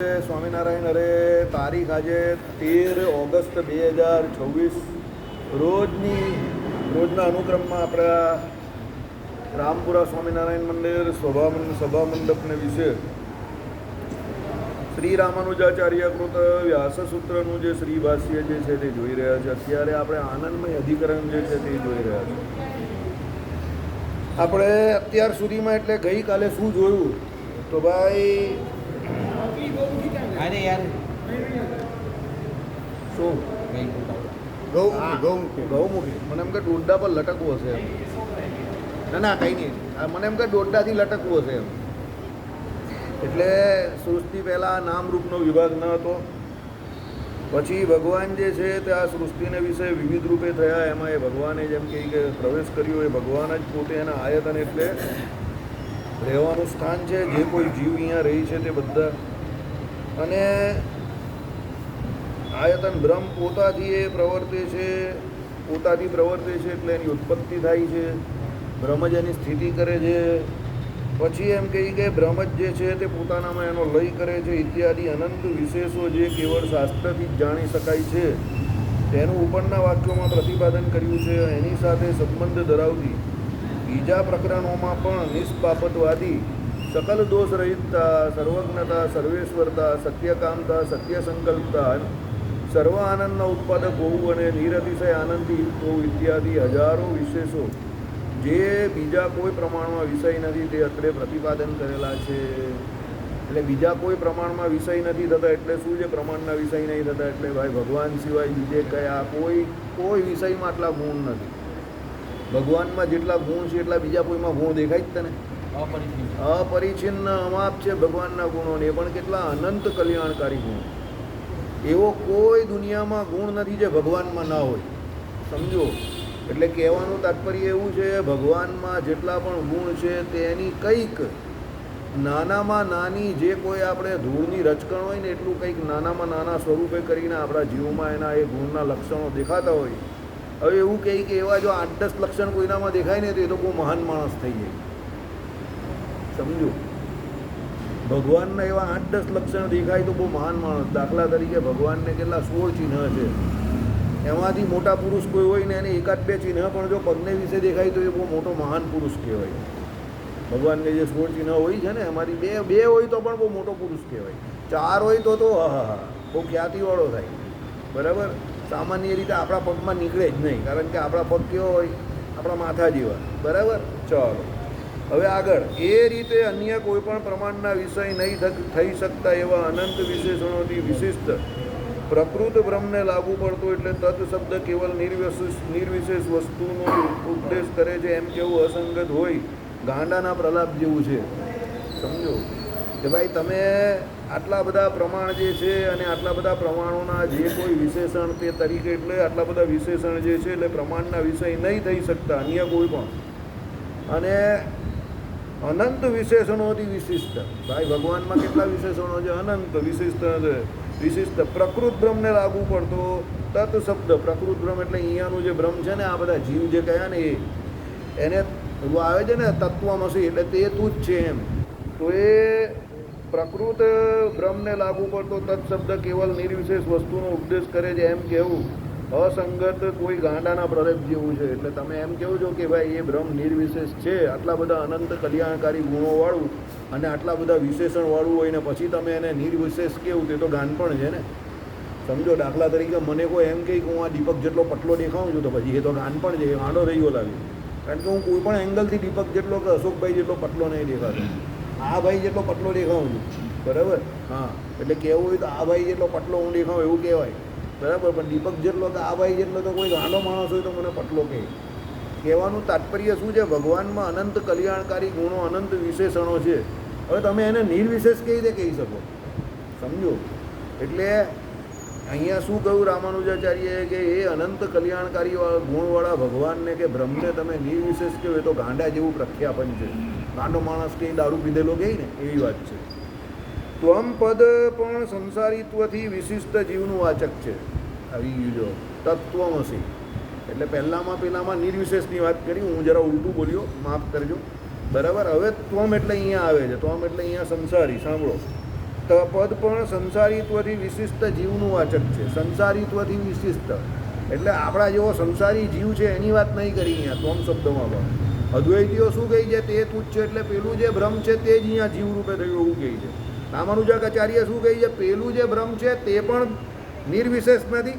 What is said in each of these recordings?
સ્વામિનારાયણ. અરે તારીખ આજે 13 ઓગસ્ટ 2026 રોજના અનુક્રમમાં આપણા રામપુરા સ્વામિનારાયણ મંદિર સભા મંડપને વિશે શ્રી રામાનુજાચાર્ય કૃત વ્યાસસૂત્રનું જે શ્રી ભાષ્ય જે છે તે જોઈ રહ્યા છે. અત્યારે આપણે આનંદમય અધિકરણ જે છે તે જોઈ રહ્યા છે. આપણે અત્યાર સુધીમાં એટલે ગઈકાલે શું જોયું તો ભાઈ શું ગૌમુખી મને એમ કે દોડડા પર લટકવું હશે એમ. ના કંઈ નહીં, મને એમ કે દોડડાથી લટકવું હશે એમ. એટલે સૃષ્ટિ પહેલાં નામરૂપનો વિભાગ ન હતો, પછી ભગવાન જે છે તે આ સૃષ્ટિને વિશે વિવિધ રૂપે થયા. એમાં એ ભગવાને જેમ કે પ્રવેશ કર્યો એ ભગવાન જ પોતે એના આયતન એટલે રહેવાનું સ્થાન છે. જે કોઈ જીવ અહીંયા રહી છે તે બધા, અને આયતન બ્રહ્મ પોતાથી એ પ્રવર્તે છે, એટલે એની ઉત્પત્તિ થાય છે. બ્રહ્મ જ એની સ્થિતિ કરે છે. પછી એમ કહી કે બ્રહ્મ જ જે છે તે પોતાનામાં એનો લય કરે છે ઇત્યાદિ અનંત વિશેષો જે કેવળ શાસ્ત્રથી જ જાણી શકાય છે તેનું ઉપરના વાક્યોમાં પ્રતિપાદન કર્યું છે. એની સાથે સંબંધ ધરાવતી બીજા પ્રકરણોમાં પણ નિષ્પાપતવાદી સકલ દોષ રહિતતા, સર્વજ્ઞતા, સર્વેશ્વરતા, સત્યકામતા, સત્ય સંકલ્પતા, સર્વ આનંદના ઉત્પાદક હોવું અને નિરતિશય આનંદી હોવું ઇત્યાદિ હજારો વિશેષો જે બીજા કોઈ પ્રમાણમાં વિષય નથી તે અત્રે પ્રતિપાદન કરેલા છે. એટલે બીજા કોઈ પ્રમાણમાં વિષય નથી થતા એટલે શું છે? પ્રમાણના વિષય નહીં થતા એટલે ભાઈ ભગવાન સિવાય બીજે કયા કોઈ વિષયમાં આટલા ગુણ નથી. ભગવાનમાં જેટલા ગુણ છે એટલા બીજા કોઈમાં ગુણ દેખાય જ તને? અપરિચ્છિન્ન અમાપ છે ભગવાનના ગુણો, એ પણ કેટલા અનંત કલ્યાણકારી ગુણ. એવો કોઈ દુનિયામાં ગુણ નથી જે ભગવાનમાં ના હોય. સમજો, એટલે કહેવાનું તાત્પર્ય એવું છે, ભગવાનમાં જેટલા પણ ગુણ છે તેની કંઈક નાનામાં નાની જે કોઈ આપણે ધૂળની રચકણ હોય ને એટલું કંઈક નાનામાં નાના સ્વરૂપે કરીને આપણા જીવમાં એના એ ગુણના લક્ષણો દેખાતા હોય. હવે એવું કહે કે એવા જો 8-10 લક્ષણ કોઈનામાં દેખાય ને તો એ તો બહુ મહાન માણસ થઈ જાય. સમજો, ભગવાનના એવા 8-10 લક્ષણ દેખાય તો બહુ મહાન માણસ. દાખલા તરીકે ભગવાનને કેટલા 16 ચિહ્ન છે, એમાંથી મોટા પુરુષ કોઈ હોય ને એને 1-2 ચિહ્ન પણ જો પગને વિશે દેખાય તો એ બહુ મોટો મહાન પુરુષ કહેવાય. ભગવાનને જે 16 ચિહ્ન હોય છે ને એમાંથી બે હોય તો પણ બહુ મોટો પુરુષ કહેવાય. 4 હોય તો બહુ ખ્યાતિવાળો થાય. બરાબર? સામાન્ય રીતે આપણા પગમાં નીકળે જ નહીં, કારણ કે આપણા પગ કેવો હોય? આપણા માથા જેવા. બરાબર? ચાલો હવે આગળ. એ રીતે અન્ય કોઈ પણ પ્રમાણના વિષય નહીં થઈ શકતા એવા અનંત વિશેષણોથી વિશિષ્ટ પ્રકૃત બ્રહ્મને લાગુ પડતો એટલે તત્ શબ્દ કેવલ નિર્વિશેષ વસ્તુનો ઉપદેશ કરે છે એમ કેવું અસંગત હોય ગાંડાના પ્રલાપ જેવું છે. સમજો કે ભાઈ તમે આટલા બધા પ્રમાણ જે છે અને આટલા બધા પ્રમાણોના જે કોઈ વિશેષણ તે તરીકે એટલે આટલા બધા વિશેષણ જે છે એટલે પ્રમાણના વિષય નહીં થઈ શકતા અન્ય કોઈ પણ, અને અનંત વિશેષણોથી વિશિષ્ટ. ભાઈ ભગવાનમાં કેટલા વિશેષણો છે? અનંત વિશિષ્ટ પ્રકૃત બ્રહ્મને લાગુ પડતો તત્ શબ્દ. પ્રકૃત બ્રહ્મ એટલે અહીંયાનું જે બ્રહ્મ છે ને, આ બધા જીવ જે કયા ને એને આવે છે ને તત્વમસી, એટલે તે તું જ છે એમ. તો એ પ્રકૃત બ્રહ્મને લાગુ પડતો તત્ શબ્દ કેવલ નિર્વિશેષ વસ્તુનો ઉપદેશ કરે છે એમ કહેવું અસંગત કોઈ ગાંડાના પ્રલેપ જેવું છે. એટલે તમે એમ કહો છો કે ભાઈ એ બ્રહ્મ નિર્વિશેષ છે, આટલા બધા અનંત કલ્યાણકારી ગુણોવાળું અને આટલા બધા વિશેષણવાળું હોય ને પછી તમે એને નિર્વિશેષ કેવું, તે તો ગાંડપણ છે ને. સમજો, દાખલા તરીકે મને કોઈ એમ કહે કે હું આ દીપક જેટલો પતલો દેખાઉં છું તો પછી એ તો ગાંડપણ છે, એ ગાંડો થઈ ગયો લાગે. કારણ કે હું કોઈ પણ એંગલથી દીપક જેટલો કે અશોકભાઈ જેટલો પતલો નહીં દેખાતો, આ ભાઈ જેટલો પતલો દેખાઉં છું. બરાબર? હા, એટલે કહેવું હોય તો આ ભાઈ જેટલો પતલો હું દેખાઉં એવું કહેવાય. બરાબર? પણ દીપક જેટલો કે આ ભાઈ જેટલો તો કોઈ ગાંડો માણસ હોય તો મને પતલો કહે. કહેવાનું તાત્પર્ય શું છે? ભગવાનમાં અનંત કલ્યાણકારી ગુણો, અનંત વિશેષણો છે. હવે તમે એને નિર્વિશેષ કઈ રીતે કહી શકો? સમજો, એટલે અહીંયા શું કહ્યું રામાનુજાચાર્યએ કે એ અનંત કલ્યાણકારી ગુણવાળા ભગવાનને કે બ્રહ્મને તમે નિર્વિશેષ કહો એ તો ગાંડા જેવું પ્રખ્યાપન છે. ગાંડો માણસ કે દારૂ પીધેલો કહે ને એવી વાત છે. ત્વમ પદ પણ સંસારીત્વથી વિશિષ્ટ જીવનું વાચક છે. આવી ગયું જો તત્વમસી એટલે પહેલામાં નિર્વિશેષની વાત કરી, હું જરા ઉલટું બોલ્યો, માફ કરજો. બરાબર? હવે ત્વમ એટલે અહીંયા આવે છે, ત્વમ એટલે અહીંયા સંસારી. સાંભળો, પદ પણ સંસારીત્વથી વિશિષ્ટ જીવનું વાચક છે. સંસારીત્વથી વિશિષ્ટ એટલે આપણા જેવો સંસારી જીવ છે એની વાત નહીં કરી અહીંયા ત્વમ શબ્દમાં. પણ અદ્વૈતીઓ શું કહે છે? તે તુચ્છ છે એટલે પેલું જે બ્રહ્મ છે તે જ અહીંયા જીવરૂપે થયું એવું કહે છે. રામાનુજાચાર્ય શું કહે છે? પેલું જે બ્રહ્મ છે તે પણ નિર્વિશેષ નથી.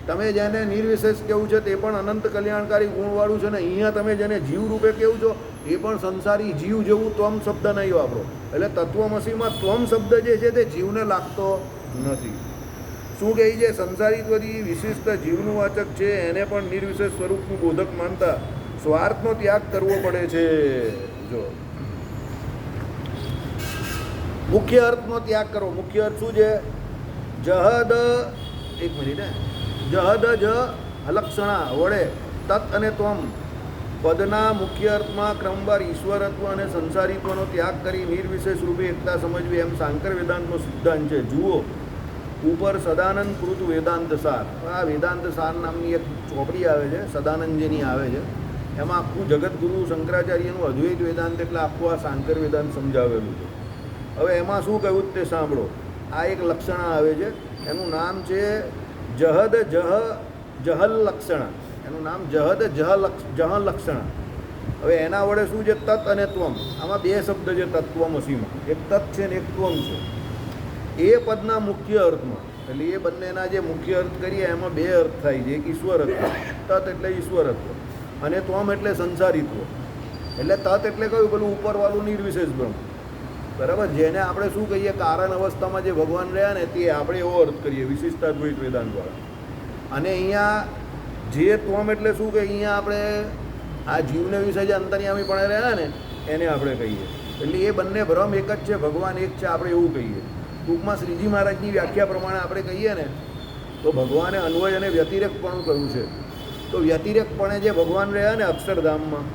તમે જેને નિર્વિશેષ કેવું છે તે પણ અનંત કલ્યાણકારી ગુણવાળું છે ને અહીંયા તમે જેને જીવ રૂપે કેવું છો એ પણ સંસારી જીવ જેવું ત્વમ શબ્દ નહીં વાપરો. એટલે તત્વમસીમાં ત્વમ શબ્દ જે છે તે જીવને લાગતો નથી. શું કહે છે? સંસારીત્વથી વિશિષ્ટ જીવનું વાચક છે એને પણ નિર્વિશેષ સ્વરૂપનું બોધક માનતા સ્વાર્થનો ત્યાગ કરવો પડે છે. જો મુખ્ય અર્થનો ત્યાગ કરો. મુખ્ય અર્થ શું છે? જહદ એક મિનિટ જહદ જ અલક્ષણા વડે તત અને ત્વમ પદના મુખ્ય અર્થમાં ક્રમવાર ઈશ્વરત્વ અને સંસારીત્વનો ત્યાગ કરી નિર્વિશેષ રૂપે એકતા સમજવી એમ સાંકર વેદાંતનો સિદ્ધાંત છે. જુઓ ઉપર સદાનંદ કૃત વેદાંત સાર. આ વેદાંત સાર નામની એક ચોપડી આવે છે, સદાનંદજીની આવે છે. એમાં આખું જગતગુરુ શંકરાચાર્યનું અદ્વૈત વેદાંત એટલે આખું આ સાંકર વેદાંત સમજાવેલું છે. હવે એમાં શું કહ્યું તે સાંભળો. આ એક લક્ષણા આવે છે, એનું નામ છે જહદ જહલ લક્ષણા. એનું નામ જહદ જહ લક્ષણા. હવે એના વડે શું છે? તત અને ત્વમ. આમાં બે શબ્દ છે તત્વમસીમાં, એક તત છે ને એક ત્વમ છે. એ પદના મુખ્ય અર્થમાં એટલે એ બંનેના જે મુખ્ય અર્થ કરીએ એમાં બે અર્થ થાય છે. એક ઈશ્વરત્વ, તત એટલે ઈશ્વરત્વ, અને ત્વમ એટલે સંસારીત્વ. એટલે તત એટલે કયું? પેલું ઉપરવાળું નિર્વિશેષ બ્રહ્મ. બરાબર? જેને આપણે શું કહીએ? કારણ અવસ્થામાં જે ભગવાન રહ્યા ને તે આપણે એવો અર્થ કરીએ વિશિષ્ટાદ્વૈત વેદાંતવાળા. અને અહીંયા જે ત્વમ એટલે શું કે અહીંયા આપણે આ જીવને વિશે જે અંતર્યામી પણ રહ્યા ને એને આપણે કહીએ. એટલે એ બંને ભ્રમ એક જ છે, ભગવાન એક છે, આપણે એવું કહીએ. ટૂંકમાં શ્રીજી મહારાજની વ્યાખ્યા પ્રમાણે આપણે કહીએ ને તો ભગવાને અન્વય અને વ્યતિરેકપણું કહ્યું છે. તો વ્યતિરેકપણે જે ભગવાન રહ્યા ને અક્ષરધામમાં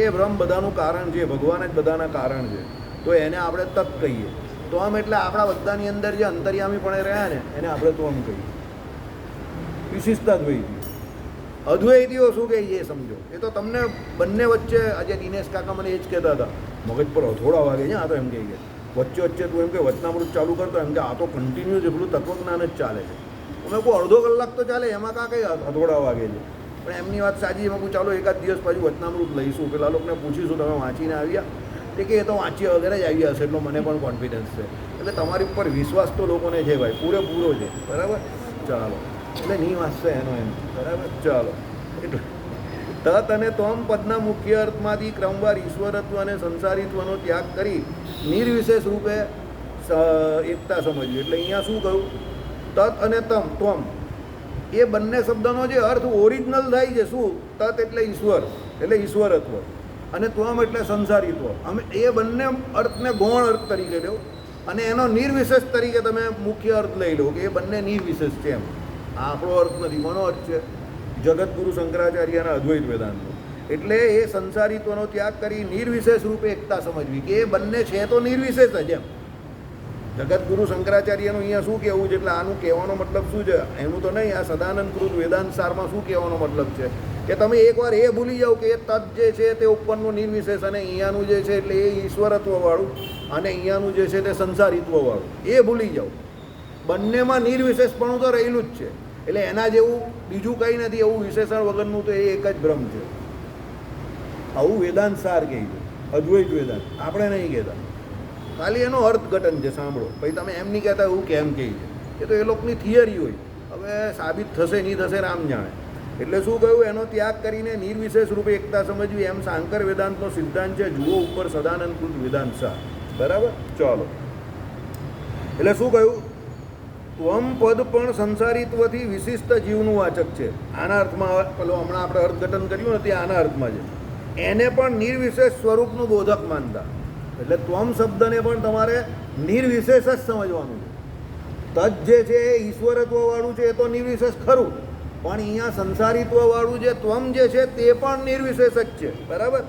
એ ભ્રમ બધાનું કારણ છે, ભગવાન જ બધાના કારણ છે. તો એને આપણે તત કહીએ. ત્વમ એટલે આપણા બધાની અંદર જે અંતર્યામીપણે રહ્યા ને એને આપણે ત્વમ કહીએ. વિશિષ્ટાદ્વૈતી. અદ્વૈતીઓ શું કહે એ સમજો. એ તો તમને બંને વચ્ચે આજે દિનેશ કાકા મને એ જ કહેતા હતા, મગજ પર હથોડા વાગે છે. આ તો એમ કહે છે વચ્ચે વચ્ચે તું એમ કે વચનામૃત ચાલુ કરતો એમ કે આ તો કન્ટિન્યુ જેટલું તત્વજ્ઞાન જ ચાલે છે. અમે કોઈ અડધો કલાક તો ચાલે, એમાં કાં કંઈ હથોડા વાગે છે. પણ એમની વાત સાચી. એમાં હું ચાલો એકાદ દિવસ પાછું વચનામૃત લઈશું, પેલા લોકોને પૂછીશું તમે વાંચીને આવ્યા તે કે એ તો વાંચ્યા વગેરે જ આવી હશે, એટલો મને પણ કોન્ફિડન્સ છે. એટલે તમારી ઉપર વિશ્વાસ તો લોકોને છે ભાઈ, પૂરેપૂરો છે. બરાબર? ચાલો એટલે નહીં વાંચશે એનો એમ. બરાબર? ચાલો એટલે તત અને ત્વમ પદના મુખ્ય અર્થમાંથી ક્રમવાર ઈશ્વરત્વ અને સંસારીત્વનો ત્યાગ કરી નિર્વિશેષ રૂપે એકતા સમજવી. એટલે અહીંયા શું કહ્યું? તત અને ત્વમ એ બંને શબ્દનો જે અર્થ ઓરિજિનલ થાય છે શું? તત એટલે ઈશ્વર એટલે ઈશ્વરત્વ, અને ત્વમ એટલે સંસારીત્વ. અમે એ બંને અર્થને ગૌણ અર્થ તરીકે લો અને એનો નિર્વિશેષ તરીકે તમે મુખ્ય અર્થ લઈ લો કે એ બંને નિર્વિશેષ છે. એમ આ આપણો અર્થ નથી, કોનો અર્થ છે? જગતગુરુ શંકરાચાર્યના અદ્વૈત વેદાંતનો. એટલે એ સંસારીત્વનો ત્યાગ કરી નિર્વિશેષ રૂપે એકતા સમજવી કે એ બંને છે તો નિર્વિશેષ જ. એમ જગતગુરુ શંકરાચાર્યનું અહીંયા શું કહેવું છે? એટલે આનું કહેવાનો મતલબ શું છે? એનું તો નહીં, આ સદાનંદ કૃત વેદાંત સારમાં શું કહેવાનો મતલબ છે કે તમે એકવાર એ ભૂલી જાઓ કે એ તત જે છે તે ઉપરનું નિર્વિશેષ અને અહીંયાનું જે છે એટલે એ ઈશ્વરત્વવાળું અને અહીંયાનું જે છે તે સંસારીત્વવાળું એ ભૂલી જાઓ. બંનેમાં નિર્વિશેષપણું તો રહેલું જ છે. એટલે એના જેવું બીજું કંઈ નથી, એવું વિશેષણ વગરનું તો એ એક જ બ્રહ્મ છે. આવું વેદાંત સાર કહે છે, અદ્વૈત વેદાંત. આપણે નહીં કહેતા, ખાલી એનો અર્થઘટન છે. સાંભળો પછી તમે એમ નહીં કહેતા એવું કેમ કહે છે. એ તો એ લોકોની થિયરી હોય. હવે સાબિત થશે નહીં થશે રામ જાણે. એટલે શું કહ્યું? એનો ત્યાગ કરીને નિર્વિશેષ રૂપે એકતા સમજવી એમ સાંકર વેદાંતનો સિદ્ધાંત છે. જુઓ ઉપર સદાનંદ કૃત વેદાંત સાર. બરાબર? ચાલો એટલે શું કહ્યું? ત્વમ પદ પણ સંસારીત્વથી વિશિષ્ટ જીવનું વાચક છે. આના અર્થમાં પેલો હમણાં આપણે અર્થઘટન કર્યું ને તે આના અર્થમાં છે. એને પણ નિર્વિશેષ સ્વરૂપનું બોધક માનતા. એટલે ત્વમ શબ્દને પણ તમારે નિર્વિશેષ જ સમજવાનું છે. તજ જે છે એ ઈશ્વરત્વવાળું છે એ તો નિર્વિશેષ ખરું, પણ અહીંયા સંસારીત્વવાળું જે ત્વમ જે છે તે પણ નિર્વિશેષ જ છે. બરાબર?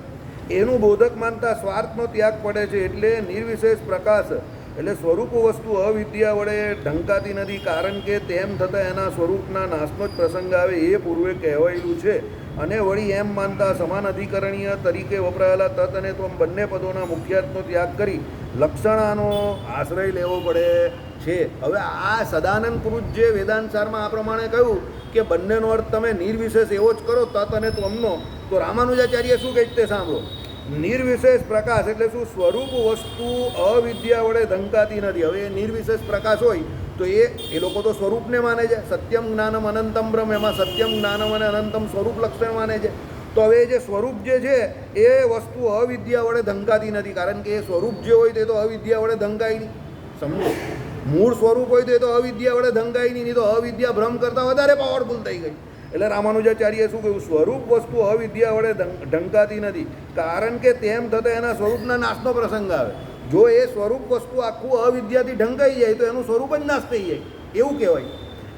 એનું બોધક માનતા સ્વાર્થનો ત્યાગ પડે છે. એટલે નિર્વિશેષ પ્રકાશ એટલે સ્વરૂપ વસ્તુ અવિદ્યા વડે ઢંકાતી નથી, કારણ કે તેમ થતાં એના સ્વરૂપના નાશનો જ પ્રસંગ આવે એ પૂર્વે કહેવાયેલું છે. અને વળી એમ માનતા સમાન અધિકરણીય તરીકે વપરાયેલા તત અને ત્વમ બંને પદોના મુખ્યાર્થનો ત્યાગ કરી લક્ષણાનો આશ્રય લેવો પડે છે. હવે આ સદાનંદ પુરુષ જે વેદાંતસારમાં આ પ્રમાણે કહ્યું કે બંનેનો અર્થ તમે નિર્વિશેષ એવો જ કરો તત અને ત્વમનો, તો રામાનુજાચાર્ય શું કહે તે સાંભળો. નિર્વિશેષ પ્રકાશ એટલે શું? સ્વરૂપ વસ્તુ અવિદ્યા વડે ઢંકાતી નથી. હવે એ નિર્વિશેષ પ્રકાશ હોય તો એ લોકો તો સ્વરૂપને માને છે. સત્યમ જ્ઞાનમ અનંતમ બ્રહ્મ, એમાં સત્યમ જ્ઞાનમ અને અનંતમ સ્વરૂપ લક્ષણ માને છે. તો હવે જે સ્વરૂપ જે છે એ વસ્તુ અવિદ્યા વડે ઢંકાતી નથી, કારણ કે એ સ્વરૂપ જે હોય તે તો અવિદ્યા વડે ઢંકાય નહીં. સમજો, મૂળ સ્વરૂપ હોય તો એ તો અવિદ્યા વડે ઢંકાય નહીં તો અવિદ્યા ભ્રમ કરતાં વધારે પાવરફુલ થઈ ગઈ. એટલે રામાનુજાચાર્યએ શું કહ્યું? સ્વરૂપ વસ્તુ અવિદ્યા વડે ઢંકાતી નથી, કારણ કે તેમ થતાં એના સ્વરૂપના નાશનો પ્રસંગ આવે. જો એ સ્વરૂપ વસ્તુ આખું અવિદ્યાથી ઢંકાઈ જાય તો એનું સ્વરૂપ જ નાશ થઈ જાય એવું કહેવાય.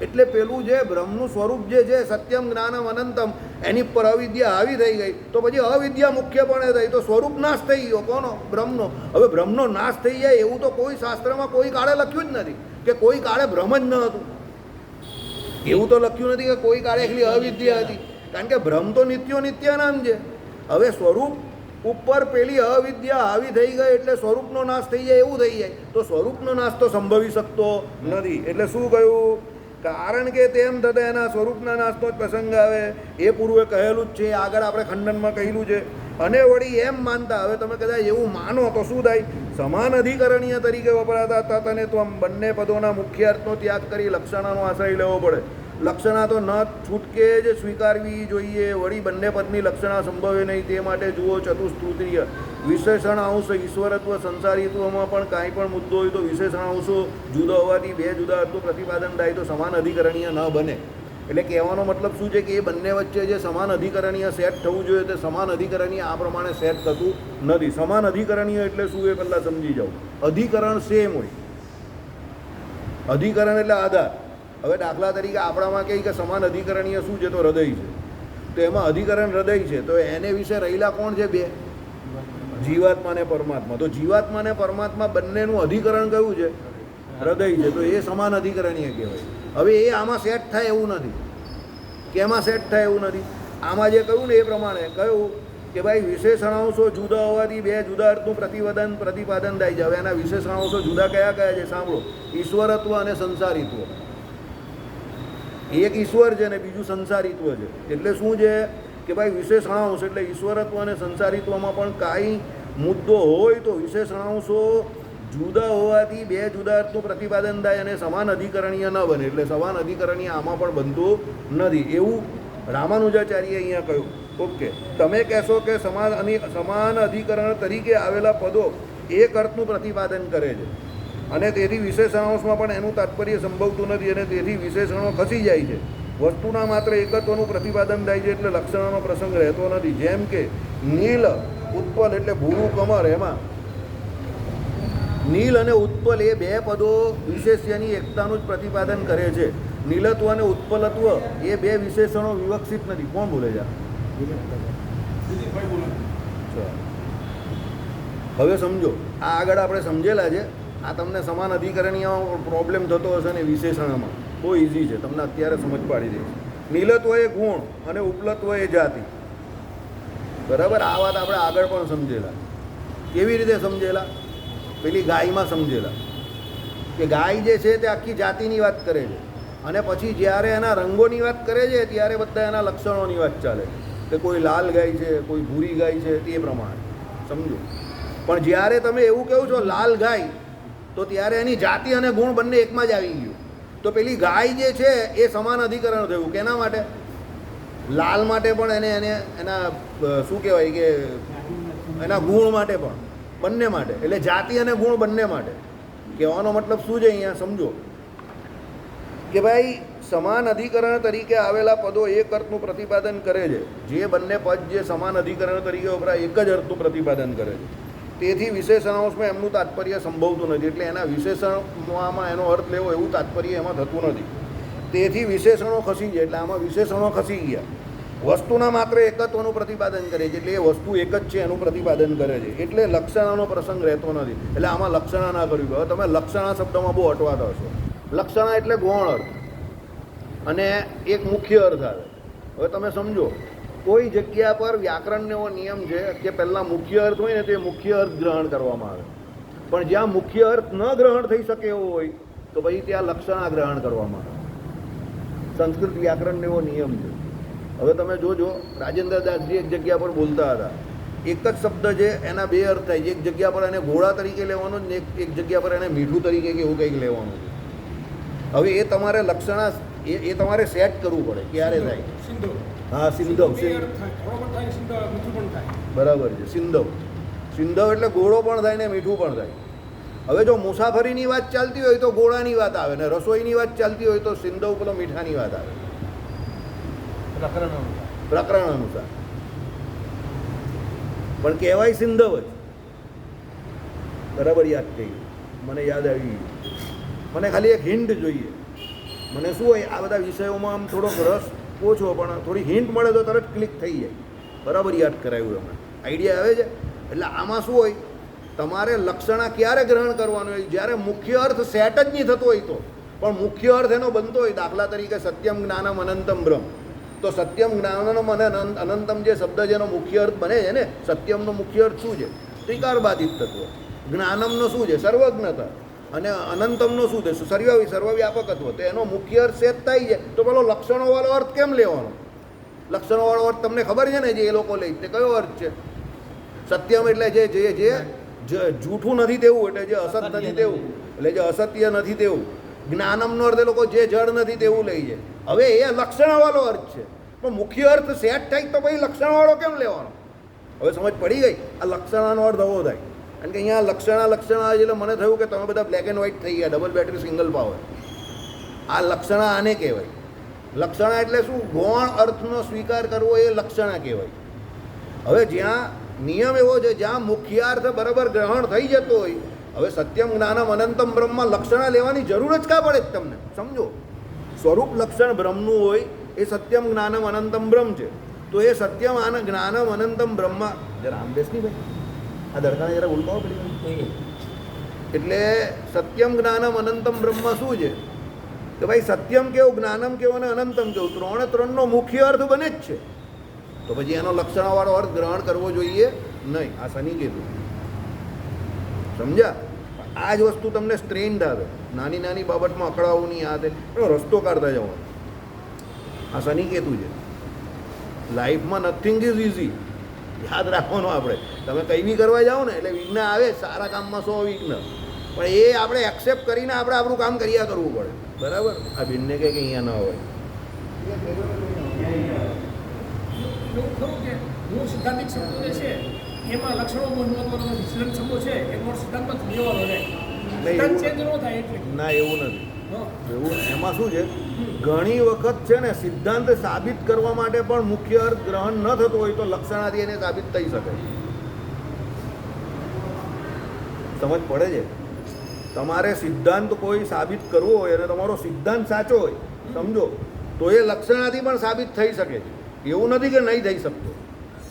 એટલે પેલું જે બ્રહ્મનું સ્વરૂપ જે છે સત્યમ જ્ઞાનમ અનંતમ, એની પર અવિદ્યા આવી થઈ ગઈ તો પછી અવિદ્યા મુખ્યપણે થઈ તો સ્વરૂપ નાશ થઈ ગયો. કોનો? બ્રહ્મનો. હવે બ્રહ્મનો નાશ થઈ જાય એવું તો કોઈ શાસ્ત્રમાં કોઈ કાળે લખ્યું જ નથી કે કોઈ કાળે બ્રહ્મ જ ન હતું. એવું તો લખ્યું નથી કે કોઈ કાળે એકલી અવિદ્યા હતી, કારણ કે બ્રહ્મ તો નિત્યો નિત્યાનામ છે. હવે સ્વરૂપ ઉપર પેલી અવિદ્યા આવી થઈ ગઈ એટલે સ્વરૂપનો નાશ થઈ જાય એવું થઈ જાય તો સ્વરૂપનો નાશ તો સંભવી શકતો નથી. એટલે શું કહ્યું? કારણ કે તેમ થતાં એના સ્વરૂપના નાશનો જ પ્રસંગ આવે એ પૂર્વે કહેલું જ છે. આગળ આપણે ખંડનમાં કહેલું છે. અને વળી એમ માનતા, હવે તમે કદાચ એવું માનો તો શું થાય? સમાન અધિકરણીય તરીકે વપરાતા તત અને ત્વમ બંને પદોના મુખ્યાર્થનો ત્યાગ કરી લક્ષણાનો આશ્રય લેવો પડે. લક્ષણા તો ન છૂટકે જ સ્વીકારવી જોઈએ. વળી બંને પદની લક્ષણા સંભવે નહીં તે માટે જુઓ ચતુસ્તૃતીય વિશેષણ અંશ ઈશ્વરત્વ સંસારીત્વમાં પણ કાંઈ પણ મુદ્દો હોય તો વિશેષણ અંશો જુદો હોવાથી બે જુદા અર્થનું પ્રતિપાદન થાય તો સમાન અધિકરણીય ન બને. એટલે કહેવાનો મતલબ શું છે કે એ બંને વચ્ચે જે સમાન અધિકરણીય સેટ થવું જોઈએ તે સમાન અધિકરણીય આ પ્રમાણે સેટ થતું નથી. સમાન અધિકરણીય એટલે શું એ પહેલાં સમજી જાઓ. અધિકરણ સેમ હોય. અધિકરણ એટલે આધાર. હવે દાખલા તરીકે આપણામાં કહે કે સમાન અધિકરણીય શું છે? તો હૃદય છે. તો એમાં અધિકરણ હૃદય છે તો એને વિશે રહેલા કોણ છે? બે, જીવાત્મા ને પરમાત્મા. તો જીવાત્મા ને પરમાત્મા બંનેનું અધિકરણ કયું છે? હૃદય છે. તો એ સમાન અધિકરણીય કહેવાય. હવે એ આમાં સેટ થાય એવું નથી. કેમાં સેટ થાય એવું નથી? આમાં જે કહ્યું ને એ પ્રમાણે કહ્યું કે ભાઈ વિશેષણાંશો જુદા હોવાથી બે જુદા અર્થનું પ્રતિપાદન થાય છે. હવે એના વિશેષણાંશો જુદા કયા કયા છે? સાંભળો. ઈશ્વરત્વ અને સંસારીત્વ. એક ઈશ્વર છે ને બીજું સંસારીત્વ છે. એટલે શું છે કે ભાઈ વિશેષણાંશ એટલે ઈશ્વરત્વ અને સંસારીત્વમાં પણ કાંઈ મુદ્દો હોય તો વિશેષણાંશો જુદા હોવાથી બે જુદા અર્થનું પ્રતિપાદન થાય અને સમાન અધિકરણીય ન બને. એટલે સમાન અધિકરણીય આમાં પણ બનતું નથી એવું રામાનુજાચાર્યએ અહીંયા કહ્યું. ઓકે, તમે કહેશો કે સમાન અધિકરણ તરીકે આવેલા પદો એક અર્થનું પ્રતિપાદન કરે છે અને તેથી વિશેષણાંશમાં પણ એનું તાત્પર્ય સંભવતું નથી અને તેથી વિશેષણો ખસી જાય છે. વસ્તુના માત્ર એકત્વનું પ્રતિપાદન થાય છે એટલે લક્ષણોનો પ્રસંગ રહેતો નથી. જેમ કે નીલ ઉત્પલ એટલે ભૂરું કમર, એમાં નીલ અને ઉત્પલ એ બે પદો વિશેષ્યની એકતાનું જ પ્રતિપાદન કરે છે. નીલત્વ અને ઉત્પલત્વ એ બે વિશેષણો વિવક્ષિત નથી. કોણ બોલે છે? હવે સમજો, આ આગળ આપણે સમજેલા છે. આ તમને સમાન અધિકરણીય પ્રોબ્લેમ થતો હશે ને વિશેષણમાં બહુ ઇઝી છે, તમને અત્યારે સમજ પાડી દઈશ. નીલત્વ એ ગુણ અને ઉપલત્વ એ જાતિ. બરાબર, આ વાત આપણે આગળ પણ સમજેલા. કેવી રીતે સમજેલા? પેલી ગાયમાં સમજેલા કે ગાય જે છે તે આખી જાતિની વાત કરે છે અને પછી જ્યારે એના રંગોની વાત કરે છે ત્યારે બધા એના લક્ષણોની વાત ચાલે કે કોઈ લાલ ગાય છે, કોઈ ભૂરી ગાય છે, તે પ્રમાણે સમજો. પણ જ્યારે તમે એવું કહો છો લાલ ગાય તો ત્યારે એની જાતિ અને ગુણ બંને એકમાં જ આવી ગયું. તો પેલી ગાય જે છે એ સમાન અધિકરણ થયું. કેના માટે? લાલ માટે પણ એને એના શું કહેવાય કે એના ગુણ માટે પણ, બંને માટે. એટલે જાતિ અને ગુણ બંને માટે. કહેવાનો મતલબ શું છે અહીંયા સમજો કે ભાઈ સમાન અધિકરણ તરીકે આવેલા પદો એક અર્થનું પ્રતિપાદન કરે છે. જે બંને પદ જે સમાન અધિકરણ તરીકે વપરાય એક જ અર્થનું પ્રતિપાદન કરે છે. તેથી વિશેષણાંશમાં એમનું તાત્પર્ય સંભવતું નથી. એટલે એના વિશેષણમાં એનો અર્થ લેવો એવું તાત્પર્ય એમાં થતું નથી. તેથી વિશેષણો ખસી જાય. એટલે આમાં વિશેષણો ખસી ગયા. વસ્તુના માત્ર એકત્વનું પ્રતિપાદન કરે છે, એટલે એ વસ્તુ એક જ છે એનું પ્રતિપાદન કરે છે, એટલે લક્ષણાનો પ્રસંગ રહેતો નથી. એટલે આમાં લક્ષણા ના કર્યું. હવે તમે લક્ષણા શબ્દમાં બહુ અટવાતા હશો. લક્ષણા એટલે ગૌણ અર્થ અને એક મુખ્ય અર્થ આવે. હવે તમે સમજો, કોઈ જગ્યા પર વ્યાકરણનો એવો નિયમ છે કે પહેલાં મુખ્ય અર્થ હોય ને તે મુખ્ય અર્થ ગ્રહણ કરવામાં આવે, પણ જ્યાં મુખ્ય અર્થ ન ગ્રહણ થઈ શકે એવો હોય તો પછી ત્યાં લક્ષણા ગ્રહણ કરવામાં આવે. સંસ્કૃત વ્યાકરણનો એવો નિયમ છે. હવે તમે જોજો, રાજેન્દ્ર દાસજી એક જગ્યા પર બોલતા હતા, એક જ શબ્દ છે એના બે અર્થ થાય છે. એક જગ્યા પર એને ઘોડા તરીકે લેવાનો ને એક જગ્યા પર એને મીઠું તરીકે કે એવું કંઈક લેવાનું છે. હવે એ તમારે લક્ષણા એ તમારે સેટ કરવું પડે ક્યારે થાય. હા, સિંધવ બરાબર છે. સિંધવ એટલે ઘોડો પણ થાય ને મીઠું પણ થાય. હવે જો મુસાફરીની વાત ચાલતી હોય તો ઘોડાની વાત આવે, ને રસોઈની વાત ચાલતી હોય તો સિંધવ પેલો મીઠાની વાત આવે પ્રકરણ અનુસાર. પણ કહેવાય સિંધવ જ. બરાબર યાદ થઈ, મને યાદ આવી ગયું. મને ખાલી એક હિન્ટ જોઈએ. મને શું હોય, આ બધા વિષયોમાં આમ થોડોક રસ ઓછો, પણ થોડી હિન્ટ મળે તો તરત ક્લિક થઈ જાય. બરાબર યાદ કરાવ્યું એમાં, આઈડિયા આવે છે. એટલે આમાં શું હોય, તમારે લક્ષણા ક્યારે ગ્રહણ કરવાનું હોય, જ્યારે મુખ્ય અર્થ સેટ જ નહીં થતો હોય તો. પણ મુખ્ય અર્થ એનો બનતો હોય, દાખલા તરીકે સત્યમ જ્ઞાનમ અનંતમ બ્રહ્મ, તો સત્યમ જ્ઞાનમ અને અનંતમ જે શબ્દ જેનો મુખ્ય અર્થ બને છે ને, સત્યમનો મુખ્ય અર્થ શું છે? ત્રિકારબાધિત તત્વ. જ્ઞાનમનો શું છે? સર્વજ્ઞતા. અને અનંતમનો શું છે? સર્વવ્યાપકત્વ. તો એનો મુખ્ય અર્થ સેટ થાય છે, તો પેલો લક્ષણોવાળો અર્થ કેમ લેવાનો? લક્ષણોવાળો અર્થ તમને ખબર છે ને જે એ લોકો લે તે કયો અર્થ છે? સત્યમ એટલે જે જૂઠું નથી તેવું, એટલે જે અસત નથી તેવું, એટલે જે અસત્ય નથી તેવું. જ્ઞાનમનો અર્થ એ લોકો જે જડ નથી તેવું લઈ છે. હવે એ લક્ષણવાળો અર્થ છે, પણ મુખ્ય અર્થ સેટ થાય તો પછી લક્ષણવાળો કેમ લેવાનો? હવે સમજ પડી ગઈ? આ લક્ષણાનો અર્થ આવો થાય. કારણ કે અહીંયા લક્ષણા એટલે મને થયું કે તમે બધા બ્લેક એન્ડ વ્હાઇટ થઈ ગયા, ડબલ બેટરી સિંગલ પાવર. આ લક્ષણા આને કહેવાય. લક્ષણા એટલે શું? ગૌણ અર્થનો સ્વીકાર કરવો એ લક્ષણા કહેવાય. હવે જ્યાં નિયમ એવો છે, જ્યાં મુખ્યાર્થ બરાબર ગ્રહણ થઈ જતો હોય, હવે સત્યમ જ્ઞાનમ અનંતમ બ્રહ્મમાં લક્ષણા લેવાની જરૂર જ કા પડે તમને? સમજો, સ્વરૂપ લક્ષણ બ્રહ્મનું હોય એ સત્યમ જ્ઞાનમ અનંતમ બ્રહ્મ છે. તો એ સત્યમ જ્ઞાનમ અનંતમ બ્રહ્મા જરા આમ બેસ નહીં ભાઈ, આ દરકાને જરા ઉલટાવો પડી. એટલે સત્યમ જ્ઞાનમ અનંતમ બ્રહ્મા શું છે કે ભાઈ સત્યમ કેવું, જ્ઞાનમ કેવું અને અનંતમ કેવું, ત્રણનો મુખ્ય અર્થ બને જ છે. તો પછી એનો લક્ષણવાળો અર્થ ગ્રહણ કરવો જોઈએ નહીં. આ શનિ કેતુ, સમજ્યા? આ જ વસ્તુ તમને સ્ટ્રેન્ડ આવે, નાની નાની બાબતમાં અકળાવું નહીં, આ તે રસ્તો કાઢતા જવાનો. આ શનિ કેતુ છે. લાઈફમાં નથિંગ ઇઝ ઇઝી, યાદ રાખવાનું. આપણે તમે કંઈ બી કરવા જાઓ ને એટલે વિઘ્ન આવે, સારા કામમાં 100 વિઘ્ન, પણ એ આપણે એક્સેપ્ટ કરીને આપણે આપણું કામ કર્યા કરવું પડે. બરાબર? આ ભિન્ને કંઈક અહીંયા ન હોય. મૂળ સિદ્ધાંતિક શબ્દો જે છે એમાં લક્ષણો મહત્વનો નથી. સિદ્ધાંત શબ્દો છે એ મૂળ સિદ્ધાંતમાં જ લેવાનો રહે. સિદ્ધાંત ચેન્જ ન થાય એટલે. ના, એવું નથી. એવું એમાં શું છે, ઘણી વખત છે ને સિદ્ધાંત સાબિત કરવા માટે પણ મુખ્ય અર્થ ગ્રહણ ન થતો હોય તો લક્ષણાથી એને સાબિત થઈ શકે. સમજ પડે છે? તમારે સિદ્ધાંત કોઈ સાબિત કરવો હોય અને તમારો સિદ્ધાંત સાચો હોય, સમજો, તો એ લક્ષણાથી પણ સાબિત થઈ શકે છે. એવું નથી કે નહીં થઈ શકતો.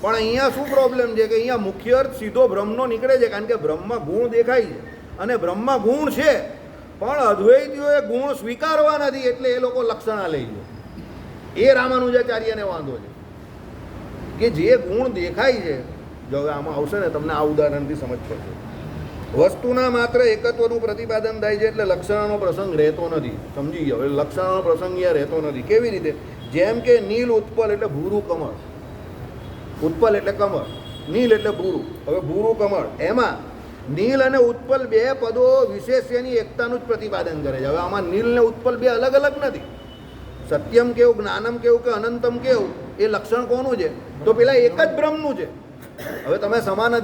પણ અહીંયા શું પ્રોબ્લેમ છે કે અહીંયા મુખ્ય અર્થ સીધો બ્રહ્મનો નીકળે છે, કારણ કે બ્રહ્મમાં ગુણ દેખાય છે અને બ્રહ્મમાં ગુણ છે, પણ અદ્વૈતીઓએ ગુણ સ્વીકારવા નથી, એટલે એ લોકો લક્ષણા લઈ લે. એ રામાનુજાચાર્યને વાંધો છે કે જે ગુણ દેખાય છે. જો આમાં આવશે ને તમને આ ઉદાહરણથી સમજ પડશે. વસ્તુના માત્ર એકત્વનું પ્રતિપાદન થાય છે, એટલે લક્ષણાનો પ્રસંગ રહેતો નથી. સમજી ગયો? એટલે લક્ષણાનો પ્રસંગ અહીંયા રહેતો નથી. કેવી રીતે? જેમ કે નીલ ઉત્પલ એટલે ભૂરું કમળ. ઉત્પલ એટલે કમળ, નીલ એટલે ભૂરું. હવે ભૂરું કમળ, એમાં નીલ અને ઉત્પલ બે પદો વિશેષ્યની એકતાનું જ પ્રતિપાદન કરે છે. હવે આમાં નીલ ને ઉત્પલ બે અલગ અલગ નથી. સત્યમ કેવું, જ્ઞાનમ કેવું કે અનંતમ કેવું, એ લક્ષણ કોનું છે? તો પેલા એક જ બ્રહ્મનું છે. હવે તમે સમાન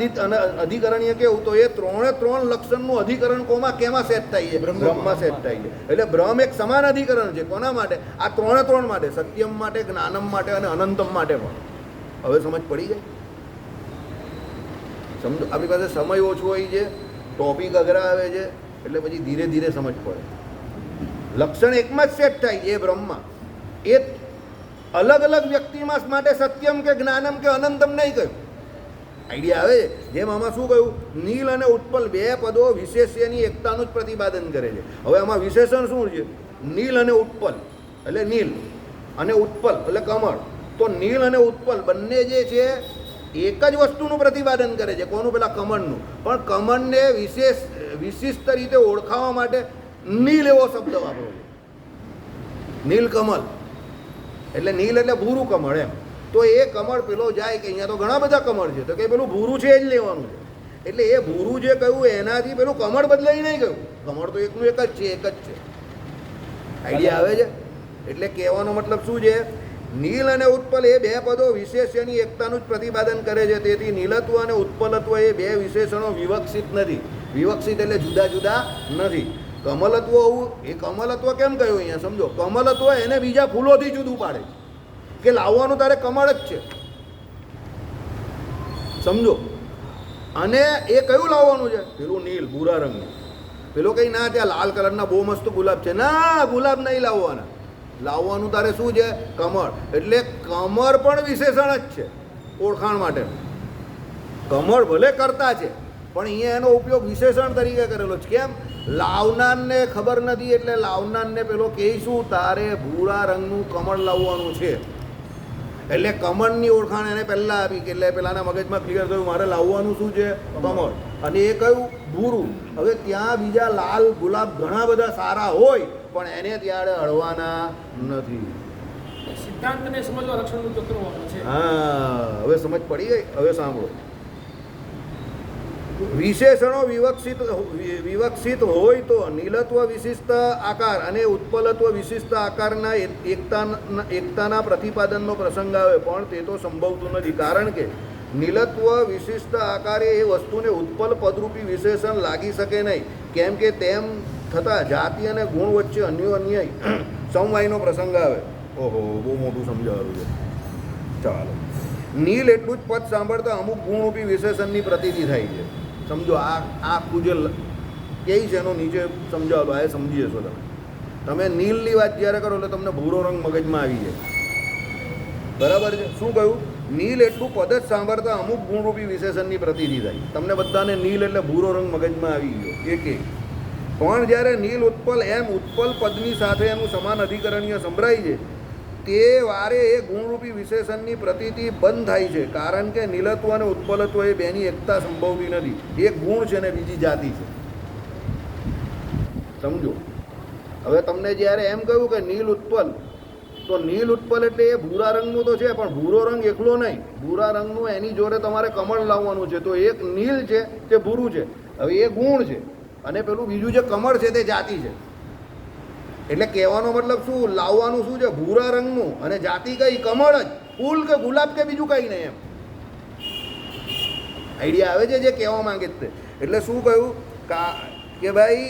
અધિકરણીય કેવું, તો એ ત્રણ લક્ષણનું અધિકરણ કેમાં સેટ થાય છે? બ્રહ્મમાં સેટ થાય છે. એટલે બ્રહ્મ એક સમાન અધિકરણ છે. કોના માટે? આ ત્રણ માટે, સત્યમ માટે, જ્ઞાનમ માટે અને અનંતમ માટે પણ. હવે સમજ પડી જાય? સમજો, આપણી પાસે સમય ઓછો હોય છે, ટોપિક અઘરા આવે છે, એટલે પછી ધીરે ધીરે સમજ પડે. લક્ષણ એકમાં જ સેટ થાય છે એ બ્રહ્મમાં. એ અલગ અલગ વ્યક્તિમાં માટે સત્યમ કે જ્ઞાનમ કે અનંતમ નહીં કહ્યું. આઈડિયા આવે છે? જેમ આમાં શું કહ્યું, નીલ અને ઉત્પલ બે પદો વિશેષ્યની એકતાનું જ પ્રતિપાદન કરે છે. હવે આમાં વિશેષણ શું છે? નીલ અને ઉત્પલ એટલે નીલ અને ઉત્પલ એટલે કમળ. તો નીલ અને ઉત્પલ બંને જે છે એક જ વસ્તુનું પ્રતિપાદન કરે છે. કોનું? પેલા કમળનું. પણ કમળને વિશિષ્ટ રીતે ઓળખાવા માટે નીલ એવો શબ્દ વાપરો છે. નીલ કમળ એટલે નીલ એટલે ભૂરું કમળ એમ. તો એ કમળ પેલો જાય કે અહીંયા તો ઘણા બધા કમળ છે, તો કે પેલું ભૂરું છે એ જ લેવાનું છે. એટલે એ ભૂરું જે કહ્યું એનાથી પેલું કમળ બદલાઈ નહીં ગયું. કમળ તો એકનું એક જ છે, એક જ છે. આઈડિયા આવે છે? એટલે કહેવાનો મતલબ શું છે? નીલ અને ઉત્પલ એ બે પદો વિશેષ્યની એકતાનું જ પ્રતિપાદન કરે છે. તેથી નીલત્વ અને ઉત્પલત્વ એ બે વિશેષણો વિવક્ષિત નથી. વિવક્ષિત એટલે જુદા જુદા નથી. કમલત્વ હોવું એ કમલત્વ કેમ કહ્યું અહીંયા સમજો. કમલત્વ એને બીજા ફૂલોથી જુદું પાડે કે લાવવાનું તારે કમળ જ છે, સમજો. અને એ કયું લાવવાનું છે? પેલું નીલ ભૂરા રંગનું. પેલો કંઈ ના ત્યાં લાલ કલરના બહુ મસ્ત ગુલાબ છે, ના ગુલાબ નહીં લાવવાના. લાવવાનું તારે શું છે? કમળ. એટલે કમળ પણ વિશેષણ જ છે ઓળખાણ માટે. કમળ ભલે કરતા છે પણ અહીંયા એનો ઉપયોગ વિશેષણ તરીકે કરેલો છે. કેમ? લાવનારને ખબર નથી એટલે લાવનારને પેલો કહીશું તારે ભૂરા રંગનું કમળ લાવવાનું છે. એટલે કમળની ઓળખાણ એને પહેલાં આપી કે એટલે પેલાના મગજમાં ક્લિયર થયું મારે લાવવાનું શું છે? કમળ. અને એ કયું? ભૂરું. હવે ત્યાં બીજા લાલ ગુલાબ ઘણા બધા સારા હોય પણ એને ત્યારે અડવાના નથી. સિદ્ધાંતને સમજવા લક્ષણનું ચક્ર છે. હા, હવે સમજ પડી ગઈ. હવે સાંભળો. વિશેષણો વિવક્ષિત હોય તો નીલત્વ વિશિષ્ટ આકાર અને ઉત્પલત્વ વિશિષ્ટ આકારના એકતાના પ્રતિપાદનનો પ્રસંગ આવે, પણ તે તો સંભવતું નથી. કારણ કે નીલત્વ વિશિષ્ટ આકારે એ વસ્તુને ઉત્પલ પદરૂપી વિશેષણ લાગી શકે નહીં. કેમ કે તેમ થતાં જાતિ અને ગુણ વચ્ચે અન્યોન્ય સમવાયનો પ્રસંગ આવે. ઓહો, બહુ મોટું સમજાવેલું છે. ચાલો. નીલ એટલું જ પદ સાંભળતા અમુક ગુણરૂપી વિશેષણની પ્રતીતિ થાય છે. સમજો. આ આખું જે કહે છે એનો નીચે સમજાવેલો, આ સમજી જશો તમે. તમે નીલની વાત જ્યારે કરો એટલે તમને ભૂરો રંગ મગજમાં આવી જાય. બરાબર છે? શું કહ્યું? નીલ એટલું પદ જ સાંભળતા અમુક ગુણરૂપી વિશેષણની પ્રતીતિ થાય. તમને બધાને નીલ એટલે ભૂરો રંગ મગજમાં આવી ગયો એક. પણ જ્યારે નીલ ઉત્પલ એમ ઉત્પલ પદની સાથે એનું સમાન અધિકરણીય સંભળાય છે તે વારે એ ગુણરૂપી વિશેષણની પ્રતીતિ બંધ થાય છે. કારણ કે નીલત્વ અને ઉત્પલત્વ એ બેની એકતા સંભવતી નથી. એક ગુણ છે ને બીજી જાતિ છે. સમજો. હવે તમને જ્યારે એમ કહ્યું કે નીલ ઉત્પલ, તો નીલ ઉત્પલ એટલે એ ભૂરા રંગનું તો છે પણ ભૂરો રંગ એકલો નહીં. ભૂરા રંગનું એની જોડે તમારે કમળ લાવવાનું છે. તો એક નીલ છે તે ભૂરું છે, હવે એ ગુણ છે, અને પેલું બીજું જે કમળ છે તે જાતિ છે. એટલે કહેવાનો મતલબ શું? લાવવાનું શું છે? ભૂરા રંગનું, અને જાતિ કઈ? કમળ જ. ફૂલ કે ગુલાબ કે બીજું કંઈ નહીં એમ. આઈડિયા આવે છે જે કહેવા માંગે છે? એટલે શું કહ્યું કે ભાઈ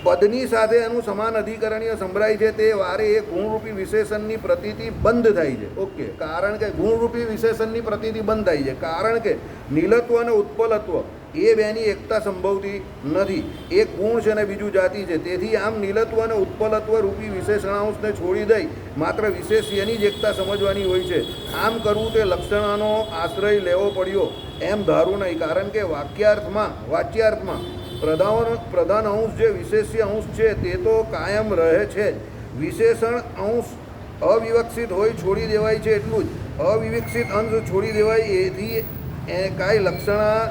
પદની સાથે એનું સમાન અધિકરણીય સંભળાય છે તે વારે એ ગુણરૂપી વિશેષણની પ્રતીતિ બંધ થાય છે. ઓકે. કારણ કે ગુણરૂપી વિશેષણની પ્રતીતિ બંધ થાય છે કારણ કે નીલત્વ અને ઉત્પલત્વ એ બેની એકતા સંભવતી નથી. એક ગુણ છે અને બીજું જાતિ છે. તેથી આમ નીલત્વ અને ઉત્પલત્વ રૂપી વિશેષણાંશને છોડી દઈ માત્ર વિશેષ્યની જ એકતા સમજવાની હોય છે. આમ કરવું તે લક્ષણાનો આશ્રય લેવો પડ્યો એમ ધારું નહીં. કારણ કે વાચ્યાર્થમાં પ્રધાન અંશ જે વિશેષ્ય અંશ છે તે તો કાયમ રહે છે જ. વિશેષણ અંશ અવિવક્ષિત હોય છોડી દેવાય છે એટલું જ. અવિવક્ષિત અંશ છોડી દેવાય એથી કાંઈ લક્ષણા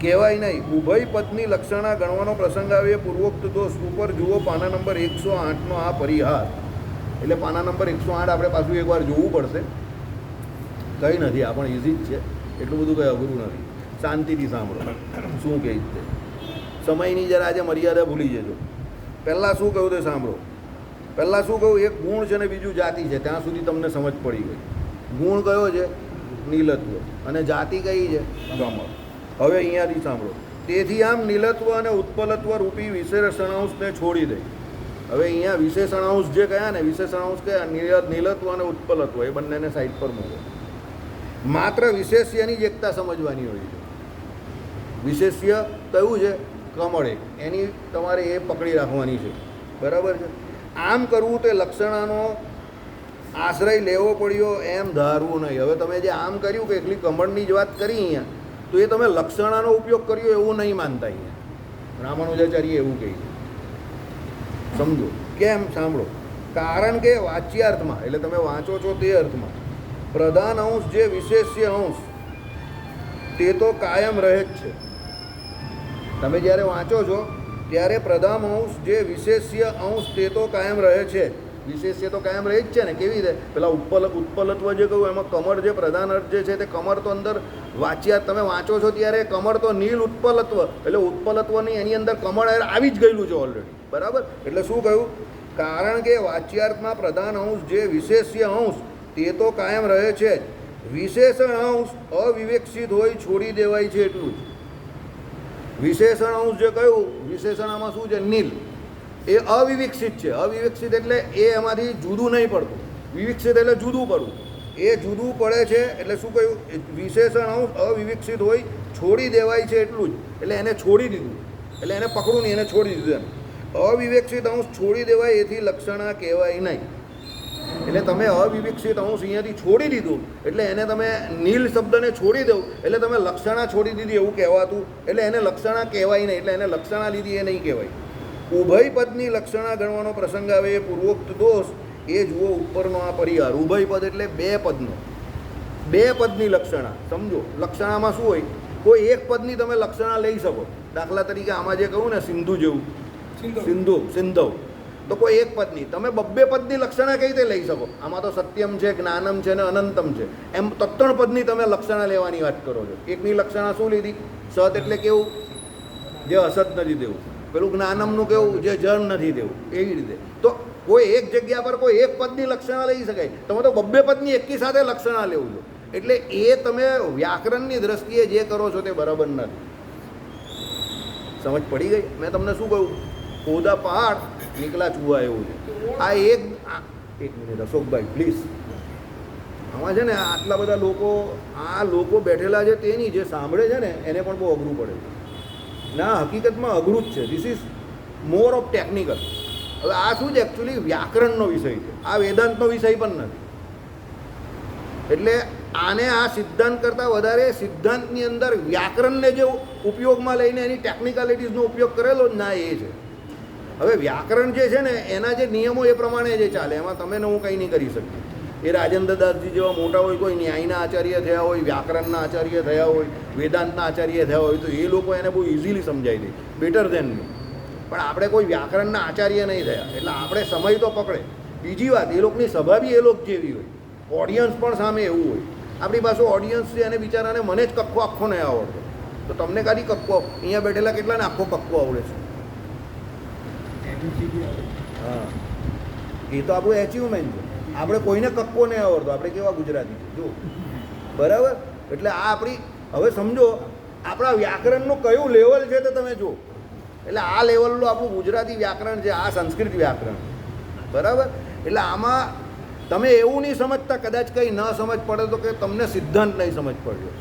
કહેવાય નહીં. ઉભય પદની લક્ષણા ગણવાનો પ્રસંગ આવે પૂર્વોક્ત દોષ ઉપર જુઓ પાના નંબર 108નો આ પરિહાર. એટલે પાના નંબર 108 આપણે પાછું એકવાર જોવું પડશે. કંઈ નથી, આ પણ ઇઝી જ છે, એટલું બધું કંઈ અઘરું નથી. શાંતિથી સાંભળો શું કહે છે. સમયની જરા આજે મર્યાદા ભૂલી જજો. પહેલાં શું કહ્યું તે સાંભળો. પહેલાં શું કહ્યું? એક ગુણ છે ને બીજું જાતિ છે. ત્યાં સુધી તમને સમજ પડી ગઈ. ગુણ કયો છે? નીલત્વ. અને જાતિ કઈ છે? કમળ. હવે અહીંયાથી સાંભળો. તેથી આમ નીલત્વ અને ઉત્પલત્વ રૂપી વિશેષણાંશને છોડી દે. હવે અહીંયા વિશેષણાંશ જે કયા ને, વિશેષણાંશ કયા? નીલત્વ અને ઉત્પલત્વ, એ બંનેને સાઈડ પર મૂકો. માત્ર વિશેષ્યની જ એકતા સમજવાની હોય છે. વિશેષ્ય કયું છે? કમળ. એક એની તમારે એ પકડી રાખવાની છે. બરાબર છે? આમ કરવું તે લક્ષણાનો આશ્રય લેવો પડ્યો એમ ધારવું નહીં. હવે તમે જે આમ કર્યું કે એકલી કમળની જ વાત કરી અહીંયા, તો એ તમે લક્ષણાનો ઉપયોગ કર્યો એવું નહીં માનતા. અહીંયા રામાનુજાચાર્ય એવું કહે છે, સમજો કેમ? સાંભળો. કારણ કે વાચ્યાર્થમાં, એટલે તમે વાંચો છો તે અર્થમાં, પ્રધાન અંશ જે વિશેષ્ય અંશ તે તો કાયમ રહે જ છે. તમે જ્યારે વાંચો છો ત્યારે પ્રધાન અંશ જે વિશેષ્ય અંશ તે તો કાયમ રહે છે. વિશેષ્ય તો કાયમ રહે જ છે ને. કેવી રીતે? પેલા ઉત્પલત્વ જે કહ્યું એમાં કમળ જે પ્રધાન અર્થ જે છે તે કમળ તો અંદર વાચ્યા તમે વાંચો છો ત્યારે કમળ તો નીલ ઉત્પલત્વ, એટલે ઉત્પલત્વની એની અંદર કમળ આવી જ ગયેલું છે ઓલરેડી. બરાબર? એટલે શું કહ્યું? કારણ કે વાચ્યાર્થમાં પ્રધાન અંશ જે વિશેષ્ય અંશ તે તો કાયમ રહે છે જ. વિશેષણ અંશ અવિવેક્ષિત હોય છોડી દેવાય છે એટલું જ. વિશેષણ અંશ જે કહ્યું, વિશેષણામાં શું છે? નીલ. એ અવિકસિત છે. અવિકસિત એટલે એ એમાંથી જુદું નહીં પડતું. વિકસિત એટલે જુદું પડવું. એ જુદું પડે છે એટલે શું કહ્યું? વિશેષણ અંશ અવિકસિત હોય છોડી દેવાય છે એટલું જ. એટલે એને છોડી દીધું, એટલે એને પકડું નહીં, એને છોડી દીધું. એમ અવિવેક્ષિત અંશ છોડી દેવાય એથી લક્ષણા કહેવાય નહીં. એટલે તમે અવિકસિત અંશ અહીંયાથી છોડી દીધું એટલે એને તમે નીલ શબ્દને છોડી દઉં એટલે તમે લક્ષણા છોડી દીધી એવું કહેવાતું. એટલે એને લક્ષણા કહેવાય નહીં, એટલે એને લક્ષણા લીધી એ નહીં કહેવાય. ઉભય પદની લક્ષણા ગણવાનો પ્રસંગ આવે એ પૂર્વોક્ત દોષ એ જુઓ ઉપરનો આ પરિહાર. ઉભય પદ એટલે બે પદનો, બે પદની લક્ષણા. સમજો, લક્ષણામાં શું હોય? કોઈ એક પદની તમે લક્ષણા લઈ શકો. દાખલા તરીકે આમાં જે કહું ને સિંધુ જેવું, સિંધવ, તો કોઈ એક પદની તમે બબ્બે પદની લક્ષણા કઈ રીતે લઈ શકો? આમાં તો સત્યમ છે, જ્ઞાનમ છે ને અનંતમ છે. એમ ત્રણ પદની તમે લક્ષણા લેવાની વાત કરો છો. એકની લક્ષણા શું લીધી? સત એટલે કેવું? જે અસત નથી દેવું. પેલું જ્ઞાનમનું કેવું? જે જળ નથી દેવું. એવી રીતે તો કોઈ એક જગ્યા પર કોઈ એક પદની લક્ષણા લઈ શકાય. તમે તો બબ્બે પદની એકી સાથે લક્ષણા લેવું છો. એટલે એ તમે વ્યાકરણની દ્રષ્ટિએ જે કરો છો તે બરાબર નથી. સમજ પડી ગઈ? મેં તમને શું કહ્યું? પોદા પહાડ નીકળા ચૂવા એવું છે. આ એક મિનિટ અશોકભાઈ પ્લીઝ. આમાં છે ને આટલા બધા લોકો બેઠેલા છે તેની જે સાંભળે છે ને એને પણ બહુ અઘરું પડે છે. ના, હકીકતમાં અઘરું જ છે. This is more of technical. હવે આ શું છે? એકચ્યુઅલી વ્યાકરણનો વિષય છે. આ વેદાંતનો વિષય પણ નથી. એટલે આને આ સિદ્ધાંત કરતાં વધારે સિદ્ધાંતની અંદર વ્યાકરણને જે ઉપયોગમાં લઈને એની ટેકનિકાલિટીઝનો ઉપયોગ કરેલો જ ના એ છે. હવે વ્યાકરણ જે છે ને એના જે નિયમો એ પ્રમાણે જે ચાલે, એમાં તમે ને હું કંઈ નહીં કરી શકીએ. એ રાજેન્દ્રદાસજી જેવા મોટા હોય, કોઈ ન્યાયના આચાર્ય થયા હોય, વ્યાકરણના આચાર્ય થયા હોય, વેદાંતના આચાર્ય થયા હોય, તો એ લોકો એને બહુ ઇઝીલી સમજાવી દે, બેટર ધેન મી. પણ આપણે કોઈ વ્યાકરણના આચાર્ય નહીં થયા એટલે આપણે સમય તો પકડે. બીજી વાત, એ લોકોની સભા બી એ લોકો જેવી હોય, ઓડિયન્સ પણ સામે એવું હોય. આપણી પાસે ઓડિયન્સ છે અને બિચારાને મને જ કક્કો આખો નહીં આવડતો, તો તમને ખાલી કક્કો, અહીંયા બેઠેલા કેટલાને આખો કક્કો આવડે છે? હા, એ તો આપણું એચિવમેન્ટ છે. આપણે કોઈને કક્કો નહીં આવડતો. આપણે કેવા ગુજરાતી છે જો, બરાબર? એટલે આ આપણી, હવે સમજો આપણા વ્યાકરણનું કયું લેવલ છે તે તમે જુઓ. એટલે આ લેવલનું આપણું ગુજરાતી વ્યાકરણ છે, આ સંસ્કૃત વ્યાકરણ, બરાબર? એટલે આમાં તમે એવું નહીં સમજતા, કદાચ કંઈ ન સમજ પડે તો કે તમને સિદ્ધાંત નહીં સમજ પડ્યો.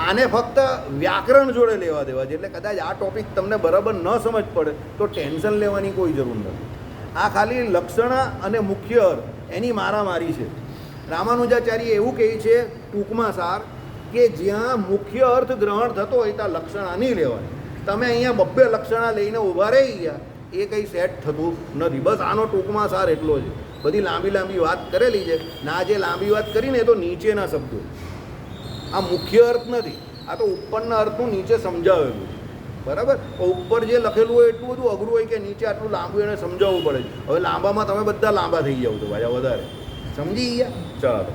આને ફક્ત વ્યાકરણ જોડે લેવા દેવા છે. એટલે કદાચ આ ટોપિક તમને બરાબર ન સમજ પડે તો ટેન્શન લેવાની કોઈ જરૂર નથી. આ ખાલી લક્ષણા અને મુખ્ય અર્થ એની મારામારી છે. રામાનુજાચાર્ય એવું કહે છે ટૂંકમાં સાર કે જ્યાં મુખ્ય અર્થ ગ્રહણ થતો હોય ત્યાં લક્ષણા નહીં લેવાની. તમે અહીંયા બબ્બે લક્ષણા લઈને ઊભા રહી ગયા, એ કંઈ સેટ થતું નથી. બસ આનો ટૂંકમાં સાર એટલો છે. બધી લાંબી વાત કરેલી છે. ના, જે લાંબી વાત કરીને એ તો નીચેના શબ્દો, આ મુખ્ય અર્થ નથી. આ તો ઉપરના અર્થનું નીચે સમજાવેલું, બરાબર? ઉપર જે લખેલું હોય એટલું બધું અઘરું હોય કે નીચે આટલું લાંબુ એને સમજાવવું પડે. હવે લાંબામાં તમે બધા લાંબા થઈ જાવ તો પાછા વધારે. સમજી ગયા? ચાલો,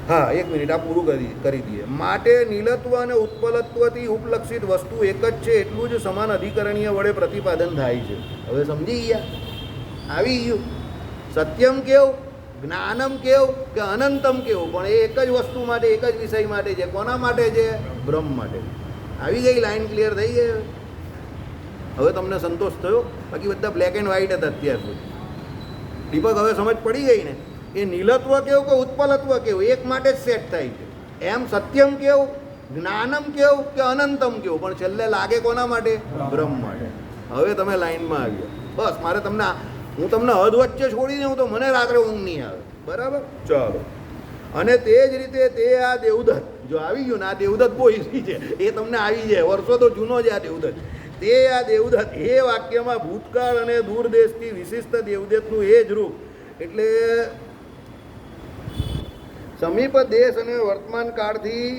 હા, એક મિનિટ, આ પૂરું કરી દઈએ. માટે નીલત્વ અને ઉત્પલત્વથી ઉપલક્ષિત વસ્તુ એક જ છે એટલું જ સમાન અધિકરણીય વડે પ્રતિપાદન થાય છે. હવે સમજી ગયા? આવી ગયું. સત્યમ કેવું, જ્ઞાનમ કેવું કે અનંતમ કેવું, પણ એ એક જ વસ્તુ માટે, એક જ વિષય માટે છે. કોના માટે છે? બ્રહ્મ માટે. આવી ગઈ, લાઈન ક્લિયર થઈ ગઈ. હવે તમને સંતોષ થયો? બાકી બધા બ્લેક એન્ડ વ્હાઇટ હતા અત્યાર સુધી. દીપક, હવે સમજ પડી ગઈ ને? એ નીલત્વ કેવું કે ઉત્પલત્વ કેવું એક માટે જ સેટ થાય છે. એમ સત્યમ કેવું, જ્ઞાનમ કેવું કે અનંતમ કેવું, પણ છેલ્લે લાગે કોના માટે? બ્રહ્મ માટે. હવે તમે લાઈનમાં આવ્યા. બસ મારે તમને હું તમને હદ વચ્ચે છોડી દઉં તો મને રાત્રે ઊંઘ નહીં આવે. બરાબર, ચાલો. અને તે જ રીતે તે આ દેવદત્ત જો આવી ગયું ને, આ દેવદત્ત બહુ ઈઝી છે, એ તમને આવી જાય, વર્ષો તો જૂનો જ આ દેવદત્ત. તે આ દેવદત્ત એ વાક્યમાં ભૂતકાળ અને દૂરદેશથી વિશિષ્ટ દેવદત્તનું એ જ રૂપ એટલે સમીપ દેશ અને વર્તમાન કાળથી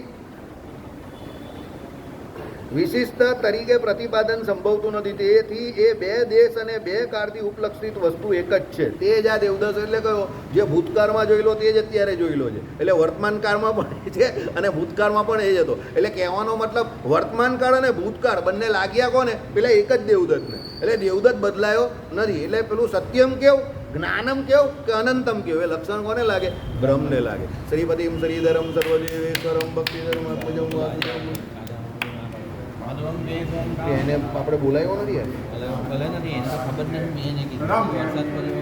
વિશિષ્ટ તરીકે પ્રતિપાદન સંભવતું નથી. તેથી એ બે દેશ અને બે કાળથી ઉપલક્ષિત વસ્તુ એક જ છે. તે જ આ દેવદત્ત એટલે કયો, જે ભૂતકાળમાં જોયેલો તે જ અત્યારે જોયેલો છે. એટલે વર્તમાન કાળમાં પણ એ છે અને ભૂતકાળમાં પણ એ જ હતો. એટલે કહેવાનો મતલબ વર્તમાન કાળ અને ભૂતકાળ બંને લાગ્યા કોને, પેલા એક જ દેવદત્તને. એટલે દેવદત્ત બદલાયો નથી. એટલે પેલું સત્યમ કેવું, જ્ઞાનમ કેવું કે અનંતમ કેવું, એ લક્ષણ કોને લાગે? બ્રહ્મને લાગે. શ્રીપતિમ શ્રીધરમ સર્વદેવેશ્વરમ ભક્તિધર્મ એને આપણે બોલાવ્યો નથી યાર. ભલે નથી, એને તો ખબર નથી, મેં એને કીધું વરસાદ પડ્યો.